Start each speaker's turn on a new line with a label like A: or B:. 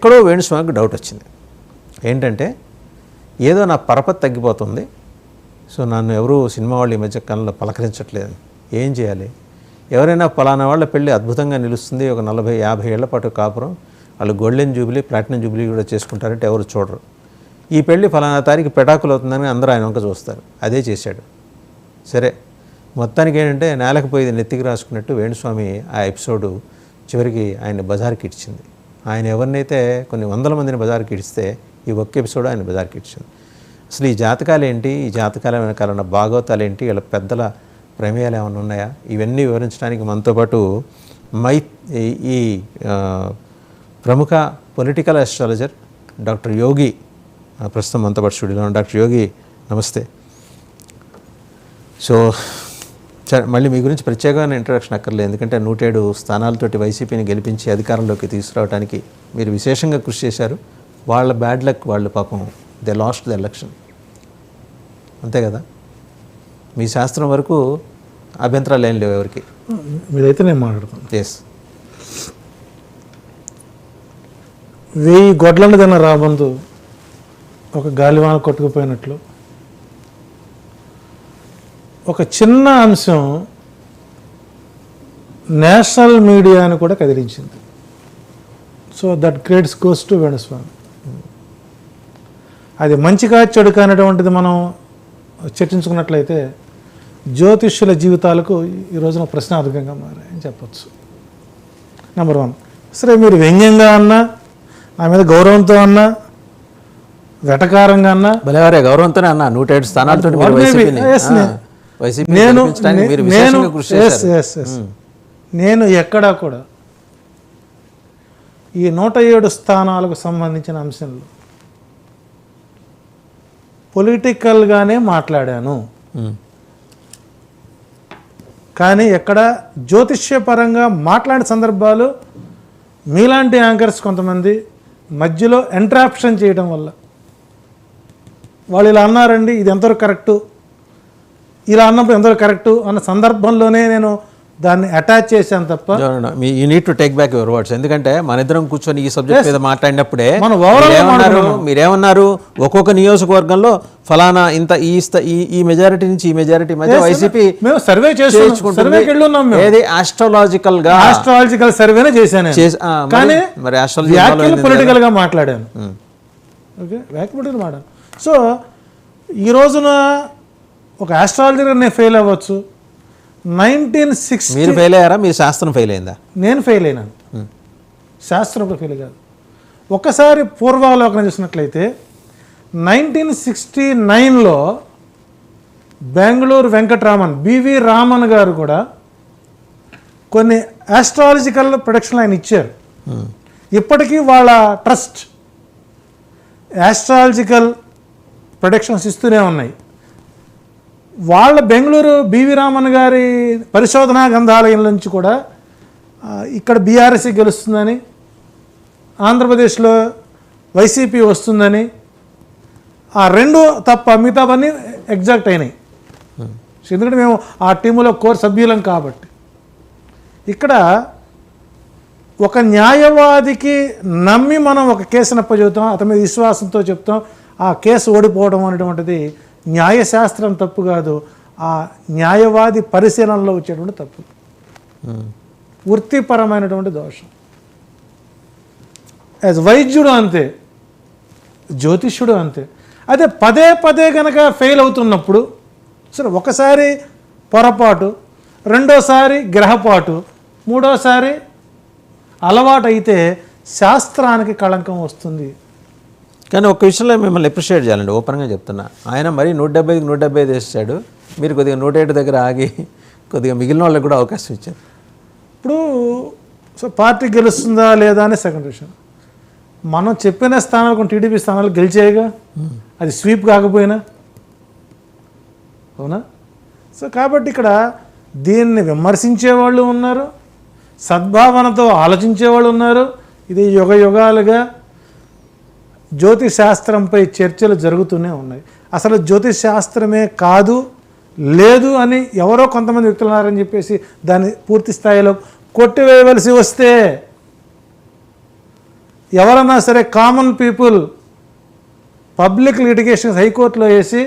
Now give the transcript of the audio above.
A: ఎక్కడో వేణుస్వామికి డౌట్ వచ్చింది. ఏంటంటే ఏదో నా పరపతి తగ్గిపోతుంది, సో నన్ను ఎవరు సినిమా వాళ్ళు ఈ మధ్య కాలంలో పలకరించట్లేదు, ఏం చేయాలి? ఎవరైనా పలానా వాళ్ళ పెళ్ళి అద్భుతంగా నిలుస్తుంది, ఒక 40-50 ఏళ్ల పాటు కాపురం, వాళ్ళు గోల్డెన్ జూబిలీ ప్లాటినం జూబిలీ కూడా చేసుకుంటారంటే ఎవరు చూడరు. ఈ పెళ్ళి ఫలానా తారీఖు పెటాకులు అవుతుందని అందరూ ఆయన వంక చూస్తారు. అదే చేశాడు. సరే, మొత్తానికి ఏంటంటే నేలకు పోయి నెత్తికి రాసుకున్నట్టు వేణుస్వామి ఆ ఎపిసోడు చివరికి ఆయన బజార్కి ఇచ్చింది. ఆయన ఎవరినైతే కొన్ని వందల మందిని బజార్కి ఇడిస్తే ఈ ఒక్క ఎపిసోడ్ ఆయన బజార్కి ఇచ్చింది. అసలు ఈ జాతకాలు ఏంటి, ఈ జాతకాల వెనకాలన్న భాగవతాలు ఏంటి, వీళ్ళ పెద్దల ప్రమేయాలు ఏమైనా ఉన్నాయా, ఇవన్నీ వివరించడానికి మనతో పాటు ఈ ప్రముఖ పొలిటికల్ ఆస్ట్రాలజర్ డాక్టర్ యోగి ప్రస్తుతం మనతో పాటు స్టూడియోలో. డాక్టర్ యోగి నమస్తే. సో మళ్ళీ మీ గురించి ప్రత్యేకమైన ఇంట్రడక్షన్ అక్కర్లేదు, ఎందుకంటే 107 స్థానాలతోటి వైసీపీని గెలిపించి అధికారంలోకి తీసుకురావడానికి మీరు విశేషంగా కృషి చేశారు. వాళ్ళ బ్యాడ్ లక్, వాళ్ళు పాపం దే లాస్ట్ ద ఎలక్షన్, అంతే కదా? మీ శాస్త్రం వరకు అభ్యంతరాలు ఏం లేవు ఎవరికి?
B: మీరైతే నేను మాట్లాడుతాను.
A: ఎస్,
B: 1000 గొడ్లను తిన్న రాబందు ఒక గాలివాన కొట్టుకుపోయినట్లు ఒక చిన్న అంశం నేషనల్ మీడియాని కూడా కదిలించింది. So that credits goes to Venuswamy. అది మంచిగా చెడుగా అనేటువంటిది మనం చర్చించుకున్నట్లయితే జ్యోతిష్యుల జీవితాలకు ఈ రోజున ప్రశ్నార్థకంగా మారాయని చెప్పచ్చు. నెంబర్ 1. సరే, మీరు వ్యంగ్యంగా అన్నా, నా మీద గౌరవంతో అన్నా, వెటకారంగా అన్నా,
A: భలేవారే గౌరవంతోనే అన్నా 107 స్థానాలతో
B: నేను ఎక్కడా కూడా ఈ 107 స్థానాలకు సంబంధించిన అంశంలో పొలిటికల్గానే మాట్లాడాను, కానీ ఎక్కడ జ్యోతిష్యపరంగా మాట్లాడిన సందర్భాలు మీలాంటి యాంకర్స్ కొంతమంది మధ్యలో ఎంట్రాప్షన్ చేయడం వల్ల వాళ్ళు ఇలా అన్నారండి, ఇది ఎంతవరకు కరెక్టు, ఇలా అన్నప్పుడు ఎంతవరకు కరెక్టు అన్న సందర్భంలోనే నేను దాన్ని అటాచ్ చేశాను తప్ప.
A: You need to take back your words. ఎందుకంటే మన ఇద్దరం కూర్చొని ఈ సబ్జెక్ట్ మీద మాట్లాడినప్పుడే మీరేమన్నారు, ఒక్కొక్క నియోజకవర్గంలో ఫలానా ఇంత ఈ మెజారిటీ నుంచి ఈ మెజారిటీ మధ్య వైసీపీ
B: సర్వే చేసుకుంటున్నాం.
A: ఏది ఆస్ట్రాలజికల్
B: సర్వేనే చేశాను, కానీ పొలిటికల్ గా మాట్లాడాను. ఓకే, పొలిటికల్ మాట్లాడాను. సో ఈ రోజున ఒక ఆస్ట్రాలజర్ నేను ఫెయిల్ అవ్వచ్చు. 1960
A: మీరు ఫెయిల్ అయ్యారా? మీ శాస్త్రం ఫెయిల్ అయిందా?
B: నేను ఫెయిల్ అయినాను, శాస్త్రం ఫెయిల్ కాదు. ఒకసారి పూర్వావలోకనం చేసినట్లయితే 1969లో బెంగళూరు వెంకటరామన్, బివి రామన్ గారు కూడా కొన్ని ఆస్ట్రాలజికల్ ప్రొడక్షన్ ఆయన ఇచ్చారు. ఇప్పటికీ వాళ్ళ ట్రస్ట్ ఆస్ట్రాలజికల్ ప్రొడక్షన్స్ ఇస్తూనే ఉన్నాయి. వాళ్ళ బెంగళూరు బివి రామన్ గారి పరిశోధనా గ్రంథాలయం నుంచి కూడా ఇక్కడ బీఆర్ఎస్ గెలుస్తుందని, ఆంధ్రప్రదేశ్లో వైసీపీ వస్తుందని, ఆ రెండు తప్ప మిగతావన్నీ ఎగ్జాక్ట్ అయినాయి. ఎందుకంటే మేము ఆ టీములో కోర్ సభ్యులం కాబట్టి. ఇక్కడ ఒక న్యాయవాదికి నమ్మి మనం ఒక కేసును అప్పచెబుతాం, అతని మీద విశ్వాసంతో చెప్తాం, ఆ కేసు ఓడిపోవడం అనేటువంటిది న్యాయశాస్త్రం తప్పు కాదు, ఆ న్యాయవాది పరిశీలనలో వచ్చేటువంటి తప్పు, వృత్తిపరమైనటువంటి దోషం. యాజ్ వైద్యుడు అంతే, జ్యోతిష్యుడు అంతే. అదే పదే పదే కనుక ఫెయిల్ అవుతున్నప్పుడు, సరే ఒకసారి పొరపాటు, రెండోసారి గ్రహపాటు, మూడోసారి అలవాటు అయితే శాస్త్రానికి కళంకం వస్తుంది.
A: కానీ ఒక విషయంలో మిమ్మల్ని అప్రిషియేట్ చేయాలండి, ఓపెన్గా చెప్తున్నా. ఆయన మరి 175 వేసాడు, మీరు కొద్దిగా 107 దగ్గర ఆగి కొద్దిగా మిగిలిన వాళ్ళకి కూడా అవకాశం ఇచ్చారు.
B: ఇప్పుడు సో పార్టీ గెలుస్తుందా లేదా అని సెకండ్ విషయం. మనం చెప్పిన స్థానాలు కొన్ని టీడీపీ స్థానాలు గెలిచేయగా, అది స్వీప్ కాకపోయినా, అవునా? సో కాబట్టి ఇక్కడ దీన్ని విమర్శించేవాళ్ళు ఉన్నారు, సద్భావనతో ఆలోచించేవాళ్ళు ఉన్నారు. ఇది యుగాలుగా జ్యోతిష్ శాస్త్రంపై చర్చలు జరుగుతూనే ఉన్నాయి. అసలు జ్యోతిష్ శాస్త్రమే కాదు, లేదు అని ఎవరో కొంతమంది వ్యక్తులు ఉన్నారని చెప్పేసి దాన్ని పూర్తి స్థాయిలో కొట్టివేయవలసి వస్తే ఎవరన్నా సరే కామన్ పీపుల్ పబ్లిక్ లిటిగేషన్స్ హైకోర్టులో వేసి